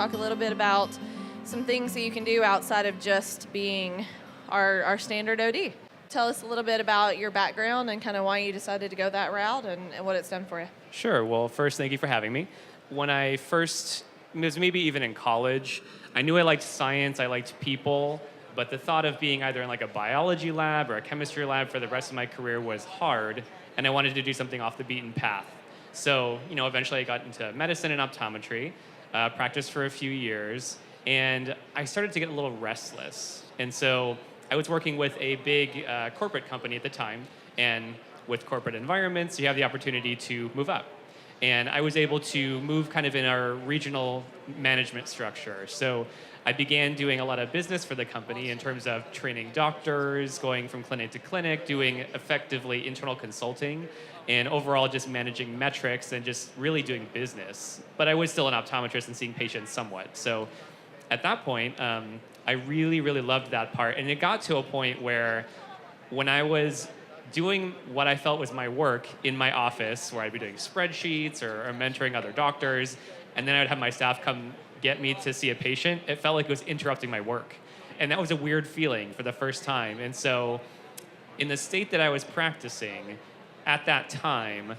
talk a little bit about some things that you can do outside of just being our standard OD. Tell us a little bit about your background and kind of why you decided to go that route and what it's done for you. Sure. Well, first, thank you for having me. When I first, it was maybe even in college, I knew I liked science, I liked people, but the thought of being either in like a biology lab or a chemistry lab for the rest of my career was hard, and I wanted to do something off the beaten path. So, eventually I got into medicine and optometry, practiced for a few years, and I started to get a little restless. And so I was working with a big corporate company at the time, and with corporate environments, you have the opportunity to move up. And I was able to move kind of in our regional management structure. So I began doing a lot of business for the company in terms of training doctors, going from clinic to clinic, doing effectively internal consulting, and overall just managing metrics and just really doing business. But I was still an optometrist and seeing patients somewhat. So at that point, I really, really loved that part. And it got to a point where when I was doing what I felt was my work in my office, where I'd be doing spreadsheets or mentoring other doctors, and then I would have my staff come get me to see a patient, it felt like it was interrupting my work. And that was a weird feeling for the first time. And so in the state that I was practicing at that time,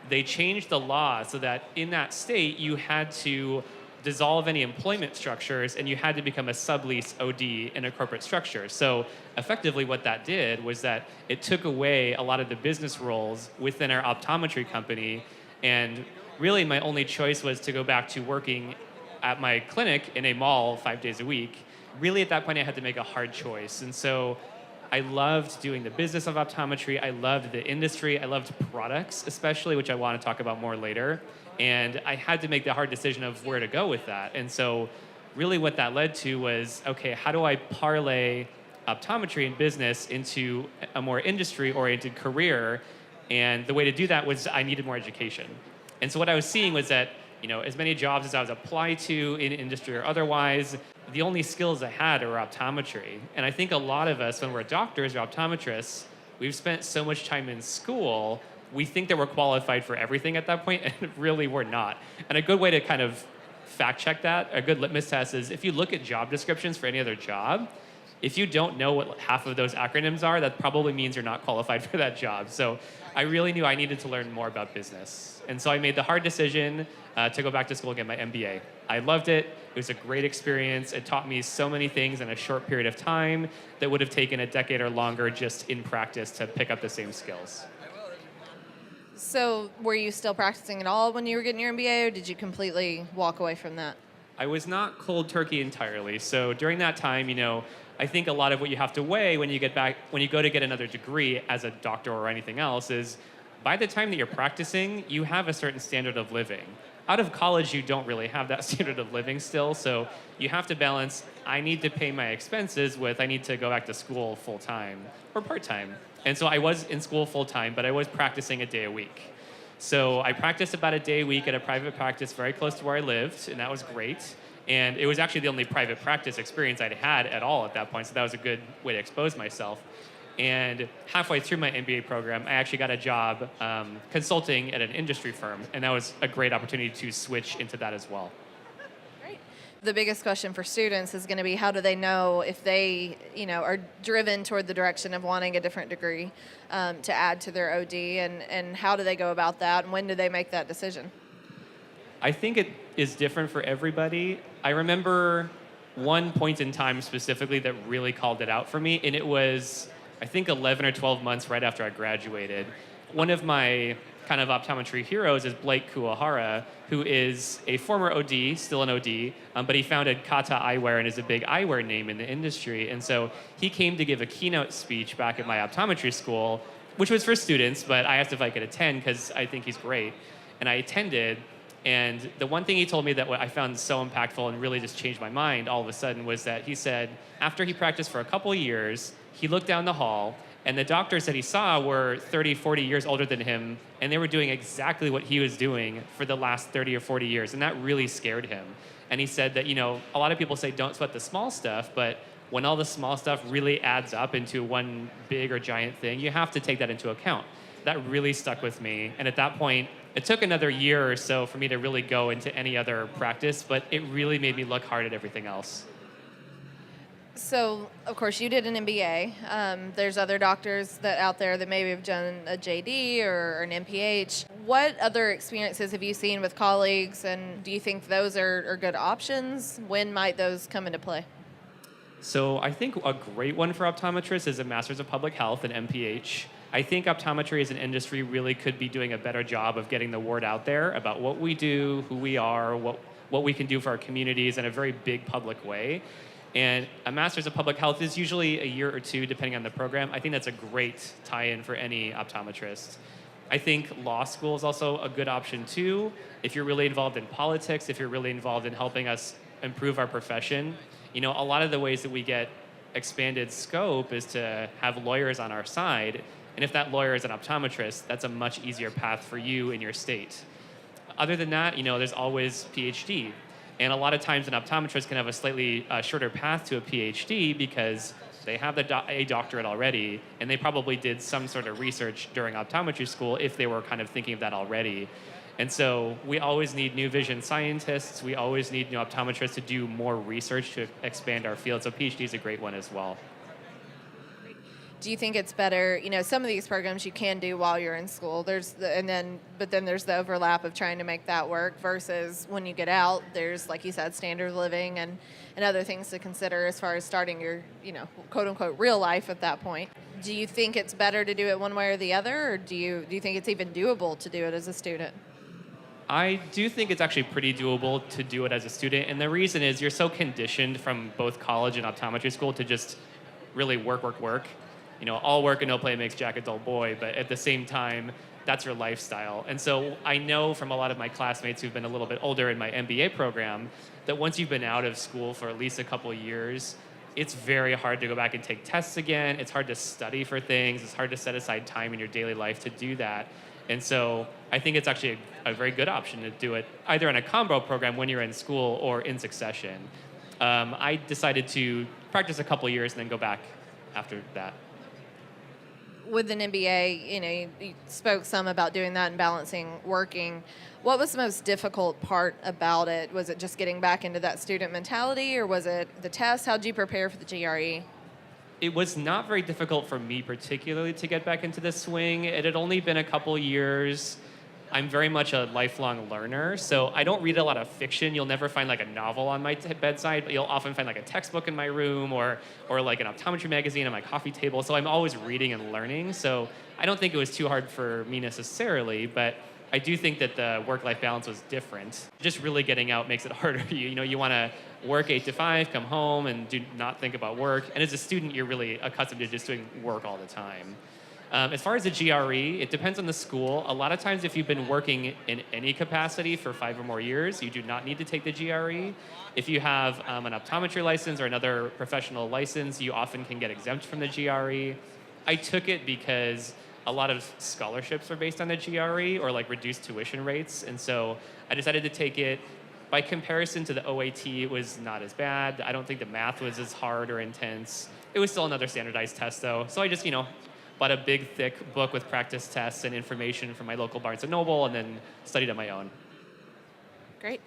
they changed the law so that in that state, you had to dissolve any employment structures and you had to become a sublease OD in a corporate structure. So effectively what that did was that it took away a lot of the business roles within our optometry company, and really my only choice was to go back to working at my clinic in a mall 5 days a week. Really at that point I had to make a hard choice. And so I loved doing the business of optometry, I loved the industry, I loved products especially, which I want to talk about more later. And I had to make the hard decision of where to go with that. And so really what that led to was, okay, how do I parlay optometry and business into a more industry-oriented career? And the way to do that was I needed more education. And so what I was seeing was that, as many jobs as I was applied to in industry or otherwise, the only skills I had were optometry. And I think a lot of us, when we're doctors or optometrists, we've spent so much time in school, we think that we're qualified for everything at that point, and really we're not. And a good way to kind of fact check that, a good litmus test is if you look at job descriptions for any other job, if you don't know what half of those acronyms are, that probably means you're not qualified for that job. So I really knew I needed to learn more about business. And so I made the hard decision to go back to school and get my MBA. I loved it. It was a great experience. It taught me so many things in a short period of time that would have taken a decade or longer just in practice to pick up the same skills. So were you still practicing at all when you were getting your MBA, or did you completely walk away from that? I was not cold turkey entirely. So during that time, I think a lot of what you have to weigh when you go to get another degree as a doctor or anything else is by the time that you're practicing, you have a certain standard of living. Out of college, you don't really have that standard of living still. So you have to balance, I need to pay my expenses with I need to go back to school full time or part time. And so I was in school full time, but I was practicing a day a week. So I practiced about a day a week at a private practice very close to where I lived, and that was great. And it was actually the only private practice experience I'd had at all at that point, so that was a good way to expose myself. And halfway through my MBA program, I actually got a job consulting at an industry firm, and that was a great opportunity to switch into that as well. Great. The biggest question for students is going to be, how do they know if they, are driven toward the direction of wanting a different degree to add to their OD, and how do they go about that, and when do they make that decision? I think it is different for everybody. I remember one point in time specifically that really called it out for me, and it was, I think, 11 or 12 months right after I graduated. One of my kind of optometry heroes is Blake Kuwahara, who is a former OD, still an OD, but he founded Kata Eyewear and is a big eyewear name in the industry. And so he came to give a keynote speech back at my optometry school, which was for students, but I asked if I could attend because I think he's great. And I attended, and the one thing he told me that I found so impactful and really just changed my mind all of a sudden was that he said after he practiced for a couple of years, he looked down the hall, and the doctors that he saw were 30, 40 years older than him, and they were doing exactly what he was doing for the last 30 or 40 years, and that really scared him. And he said that, a lot of people say don't sweat the small stuff, but when all the small stuff really adds up into one big or giant thing, you have to take that into account. That really stuck with me, and at that point, It took another year or so for me to really go into any other practice, but it really made me look hard at everything else. So, of course, you did an MBA. There's other doctors that out there that maybe have done a JD or an MPH. What other experiences have you seen with colleagues, and do you think those are good options? When might those come into play? So I think a great one for optometrists is a Master's of Public Health, an MPH. I think optometry as an industry really could be doing a better job of getting the word out there about what we do, who we are, what we can do for our communities in a very big public way. And a Master's of Public Health is usually a year or two, depending on the program. I think that's a great tie-in for any optometrist. I think law school is also a good option too. If you're really involved in politics, if you're really involved in helping us improve our profession, a lot of the ways that we get expanded scope is to have lawyers on our side. And if that lawyer is an optometrist, that's a much easier path for you in your state. Other than that, there's always PhD. And a lot of times an optometrist can have a slightly shorter path to a PhD because they have a doctorate already, and they probably did some sort of research during optometry school if they were kind of thinking of that already. And so we always need new vision scientists. We always need new optometrists to do more research to expand our field. So PhD is a great one as well. Do you think it's better? Some of these programs you can do while you're in school. But then there's the overlap of trying to make that work versus when you get out. There's, like you said, standard of living and other things to consider as far as starting your, quote unquote, real life at that point. Do you think it's better to do it one way or the other, or do you think it's even doable to do it as a student? I do think it's actually pretty doable to do it as a student, and the reason is you're so conditioned from both college and optometry school to just really work. All work and no play makes Jack a dull boy, but at the same time, that's your lifestyle. And so I know from a lot of my classmates who've been a little bit older in my MBA program that once you've been out of school for at least a couple of years, it's very hard to go back and take tests again. It's hard to study for things. It's hard to set aside time in your daily life to do that. And so I think it's actually a very good option to do it either in a combo program when you're in school or in succession. I decided to practice a couple years and then go back after that. With an MBA, you spoke some about doing that and balancing working. What was the most difficult part about it? Was it just getting back into that student mentality, or was it the test? How did you prepare for the GRE? It was not very difficult for me particularly to get back into the swing. It had only been a couple years. I'm very much a lifelong learner, so I don't read a lot of fiction. You'll never find like a novel on my bedside, but you'll often find like a textbook in my room or like an optometry magazine on my coffee table. So I'm always reading and learning. So I don't think it was too hard for me necessarily, but I do think that the work-life balance was different. Just really getting out makes it harder. You want to work 8 to 5, come home and do not think about work. And as a student, you're really accustomed to just doing work all the time. As far as the GRE, it depends on the school. A lot of times if you've been working in any capacity for 5 or more years, you do not need to take the GRE. If you have an optometry license or another professional license, you often can get exempt from the GRE. I took it because a lot of scholarships are based on the GRE or like reduced tuition rates. And so I decided to take it. By comparison to the OAT, it was not as bad. I don't think the math was as hard or intense. It was still another standardized test though. So I just, bought a big, thick book with practice tests and information from my local Barnes & Noble and then studied on my own. Great.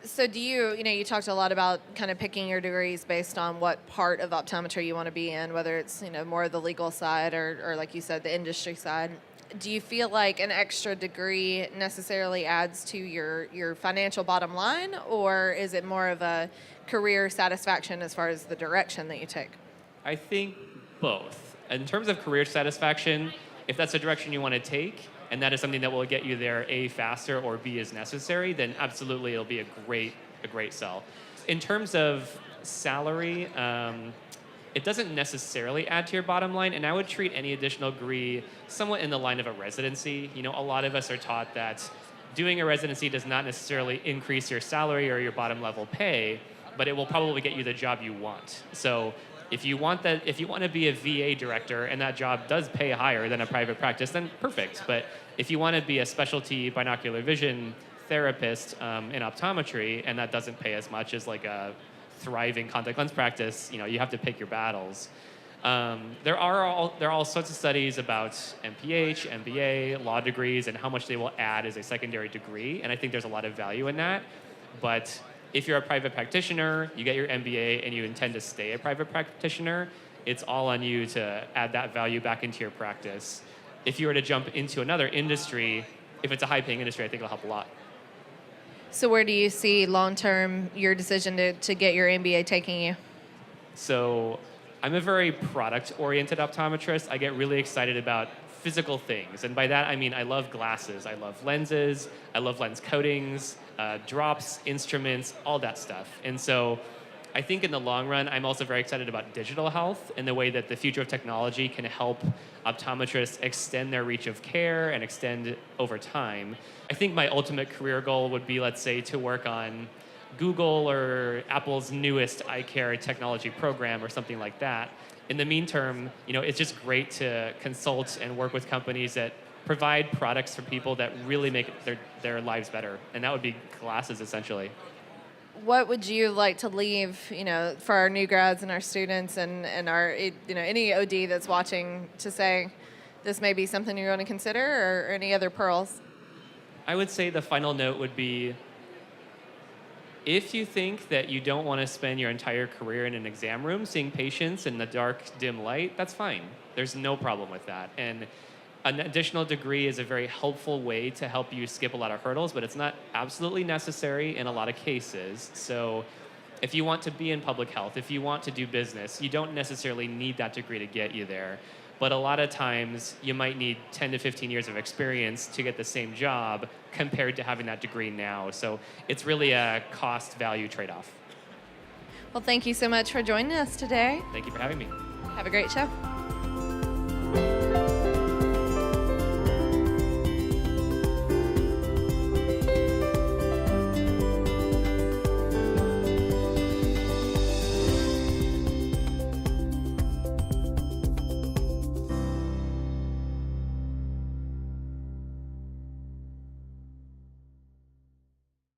So do you talked a lot about kind of picking your degrees based on what part of optometry you want to be in, whether it's, more of the legal side or like you said, the industry side. Do you feel like an extra degree necessarily adds to your financial bottom line, or is it more of a career satisfaction as far as the direction that you take? I think both. In terms of career satisfaction, if that's the direction you want to take, and that is something that will get you there A, faster, or B, is necessary, then absolutely it'll be a great sell. In terms of salary, it doesn't necessarily add to your bottom line, and I would treat any additional degree somewhat in the line of a residency. A lot of us are taught that doing a residency does not necessarily increase your salary or your bottom level pay, but it will probably get you the job you want. So if you want to be a VA director and that job does pay higher than a private practice, then perfect. But if you want to be a specialty binocular vision therapist in optometry and that doesn't pay as much as like a thriving contact lens practice, you have to pick your battles. There are all sorts of studies about MPH, MBA, law degrees, and how much they will add as a secondary degree, and I think there's a lot of value in that. But if you're a private practitioner, you get your MBA, and you intend to stay a private practitioner, it's all on you to add that value back into your practice. If you were to jump into another industry, if it's a high-paying industry, I think it'll help a lot. So where do you see long-term your decision to get your MBA taking you? So I'm a very product-oriented optometrist. I get really excited about physical things. And by that, I mean I love glasses. I love lenses. I love lens coatings, drops, instruments, all that stuff. And so I think in the long run, I'm also very excited about digital health and the way that the future of technology can help optometrists extend their reach of care and extend over time. I think my ultimate career goal would be, let's say, to work on Google or Apple's newest eye care technology program or something like that. In the meantime, it's just great to consult and work with companies that provide products for people that really make their lives better. And that would be glasses, essentially. What would you like to leave, for our new grads and our students and our, any OD that's watching to say this may be something you're going to consider, or any other pearls? I would say the final note would be, if you think that you don't want to spend your entire career in an exam room seeing patients in the dark, dim light, that's fine. There's no problem with that. And an additional degree is a very helpful way to help you skip a lot of hurdles, but it's not absolutely necessary in a lot of cases. So if you want to be in public health, if you want to do business, you don't necessarily need that degree to get you there. But a lot of times, you might need 10 to 15 years of experience to get the same job compared to having that degree now. So it's really a cost-value trade-off. Well, thank you so much for joining us today. Thank you for having me. Have a great show.